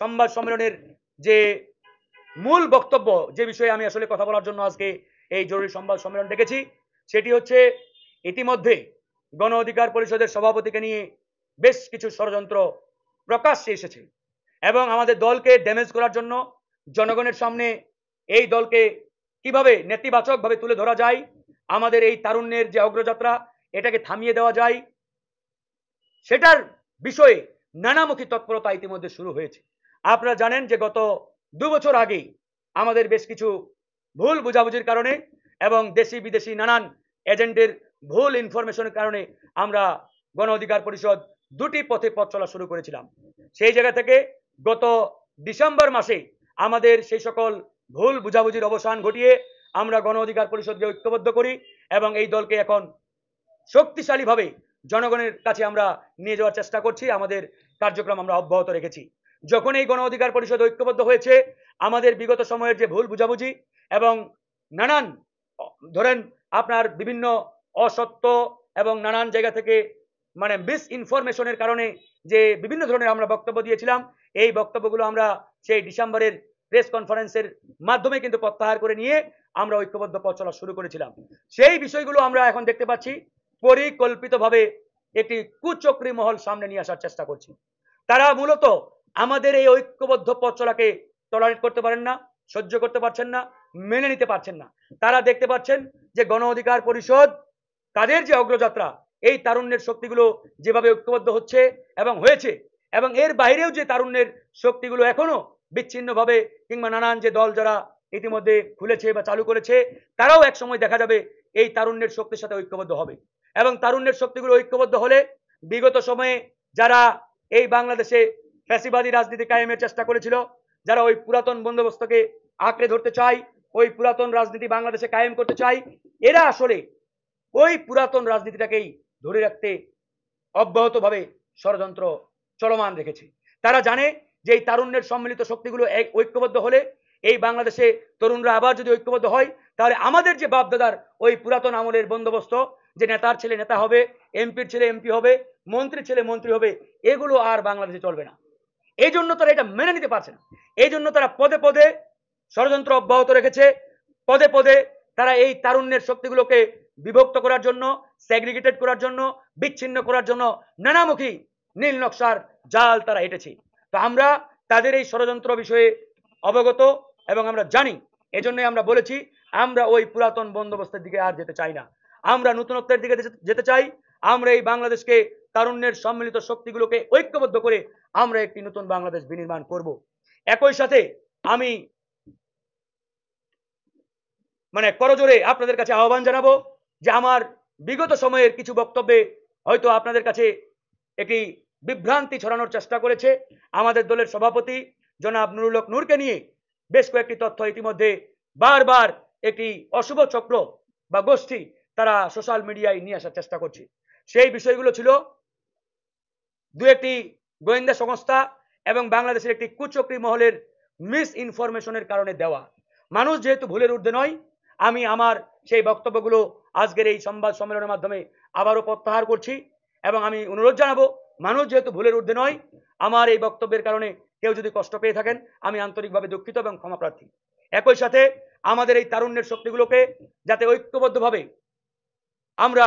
সংবাদ সম্মেলনের যে মূল বক্তব্য, যে বিষয়ে আমি আসলে কথা বলার জন্য আজকে এই জরুরি সংবাদ সম্মেলন ডেকেছি, সেটি হচ্ছে ইতিমধ্যে গণ অধিকার পরিষদের সভাপতিকে নিয়ে বেশ কিছু ষড়যন্ত্র প্রকাশ্যে এসেছে এবং আমাদের দলকে ড্যামেজ করার জন্য, জনগণের সামনে এই দলকে কিভাবে নেতিবাচকভাবে তুলে ধরা যায়, আমাদের এই তারুণ্যের যে অগ্রযাত্রা এটাকে থামিয়ে দেওয়া যায়, সেটার বিষয়ে নানামুখী তৎপরতা ইতিমধ্যে শুরু হয়েছে। আপনারা জানেন যে গত 2 বছর আগে আমাদের বেশ কিছু ভুল বুঝাবুঝির কারণে এবং দেশি বিদেশি নানান এজেন্টের ভুল ইনফরমেশনের কারণে আমরা গণ অধিকার পরিষদ দুটি পথে পথ চলা শুরু করেছিলাম। সেই জায়গা থেকে গত ডিসেম্বর মাসে আমাদের সেই সকল ভুল বুঝাবুঝির অবসান ঘটিয়ে আমরা গণ অধিকার পরিষদকে ঐক্যবদ্ধ করি এবং এই দলকে এখন শক্তিশালীভাবে জনগণের কাছে আমরা নিয়ে যাওয়ার চেষ্টা করছি। আমাদের কার্যক্রম আমরা অব্যাহত রেখেছি। যখন এই গণ অধিকার পরিষদ ঐক্যবদ্ধ হয়েছে, আমাদের বিগত সময়ের যে ভুল বুঝাবুঝি এবং নানান ধরেন আপনার বিভিন্ন অসত্য এবং নানান জায়গা থেকে মানে মিস ইনফরমেশনের কারণে যে বিভিন্ন ধরনের আমরা বক্তব্য দিয়েছিলাম, এই বক্তব্যগুলো আমরা সেই ডিসেম্বরের প্রেস কনফারেন্সের মাধ্যমে কিন্তু প্রত্যাহার করে নিয়ে আমরা ঐক্যবদ্ধ পথ চলা শুরু করেছিলাম। সেই বিষয়গুলো আমরা এখন দেখতে পাচ্ছি পরিকল্পিতভাবে একটি কুচক্রী মহল সামনে নিয়ে আসার চেষ্টা করছে। তারা মূলত আমাদের এই ঐক্যবদ্ধ পথ চলাকে টলারেট করতে পারেন না, সহ্য করতে পারছেন না, মেনে নিতে পারছেন না। তারা দেখতে পাচ্ছেন যে গণ অধিকার পরিষদ তাদের যে অগ্রযাত্রা, এই তারুণ্যের শক্তিগুলো যেভাবে ঐক্যবদ্ধ হচ্ছে এবং হয়েছে, এবং এর বাইরেও যে তারুণ্যের শক্তিগুলো এখনো বিচ্ছিন্নভাবে কিংবা নানান যে দল যারা ইতিমধ্যে খুলেছে বা চালু করেছে, তারাও এক সময় দেখা যাবে এই তারুণ্যের শক্তির সাথে ঐক্যবদ্ধ হবে। এবং তারুণ্যের শক্তিগুলো ঐক্যবদ্ধ হলে বিগত সময়ে যারা এই বাংলাদেশে ফ্যাসিবাদী রাজনীতি কায়েমের চেষ্টা করেছিল, যারা ওই পুরাতন বন্দোবস্তকে আঁকড়ে ধরতে চায়, ওই পুরাতন রাজনীতি বাংলাদেশে কায়েম করতে চায়, এরা আসলে ওই পুরাতন রাজনীতিটাকেই ধরে রাখতে অব্যাহতভাবে ষড়যন্ত্র চলমান রেখেছে। তারা জানে যে এই তারুণ্যের সম্মিলিত শক্তিগুলো ঐক্যবদ্ধ হলে এই বাংলাদেশে তরুণরা আবার যদি ঐক্যবদ্ধ হয়, তাহলে আমাদের যে বাপদাদার ওই পুরাতন আমলের বন্দোবস্ত, যে নেতার ছেলে নেতা হবে, এমপির ছেলে এমপি হবে, মন্ত্রীর ছেলে মন্ত্রী হবে, এগুলো আর বাংলাদেশে চলবে না। এই জন্য তারা এটা মেনে নিতে পারছে না। এই জন্য তারা পদে পদে ষড়যন্ত্র অব্যাহত রেখেছে। পদে পদে তারা এই তারুণ্যের শক্তিগুলোকে বিভক্ত করার জন্য, সেগ্রিগেটেড করার জন্য, বিচ্ছিন্ন করার জন্য নানামুখী নীল নকশার জাল তারা এঁটেছে। তো আমরা তাদের এই ষড়যন্ত্র বিষয়ে অবগত এবং আমরা জানি। এজন্যই আমরা বলেছি আমরা ওই পুরাতন বন্দোবস্তের দিকে আর যেতে চাই না, আমরা নতুনত্বের দিকে যেতে চাই। আমরা এই বাংলাদেশকে তারুণ্যের সম্মিলিত শক্তিগুলোকে ঐক্যবদ্ধ করে আমরা একটি নতুন বাংলাদেশ বিনির্মাণ করব। একই সাথে আমি করজোরে আপনাদের কাছে আহ্বান জানাবো যে আমার বিগত সময়ের কিছু বক্তব্যে হয়তো আপনাদের কাছে একটি বিভ্রান্তি ছড়ানোর চেষ্টা করেছে আমাদের দলের সভাপতি জনাব নুরুল হক নূরকে নিয়ে বেশ কয়েকটি তথ্য ইতিমধ্যে বারবার একটি অশুভ চক্র বা গোষ্ঠী তারা সোশ্যাল মিডিয়ায় নিয়ে আসার চেষ্টা করছে। সেই বিষয়গুলো ছিল দু একটি গোয়েন্দা সংস্থা এবং বাংলাদেশের একটি কুচক্রী মহলের মিস ইনফরমেশনের কারণে দেওয়া। মানুষ যেহেতু ভুলের ঊর্ধ্বে নয়, আমি আমার সেই বক্তব্যগুলো আজকের এই সংবাদ সম্মেলনের মাধ্যমে আবারও প্রত্যাহার করছি এবং আমি অনুরোধ জানাবো, মানুষ যেহেতু ভুলের ঊর্ধ্বে নয়, আমার এই বক্তব্যের কারণে কেউ যদি কষ্ট পেয়ে থাকেন আমি আন্তরিকভাবে দুঃখিত এবং ক্ষমা প্রার্থী। একই সাথে আমাদের এই তারুণ্যের শক্তিগুলোকে যাতে ঐক্যবদ্ধভাবে আমরা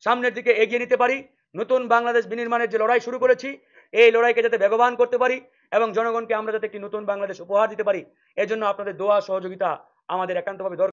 সামনের দিকে এগিয়ে নিতে পারি, নতুন বাংলাদেশ বিনির্মাণের যে লড়াই শুরু করেছি, এই লড়াইকে যাতে বেগবান করতে পারি এবং জনগণকে আমরা যাতে একটি নতুন বাংলাদেশ উপহার দিতে পারি, এজন্য আপনাদের দোয়া সহযোগিতা আমাদের একান্তভাবে দরকার।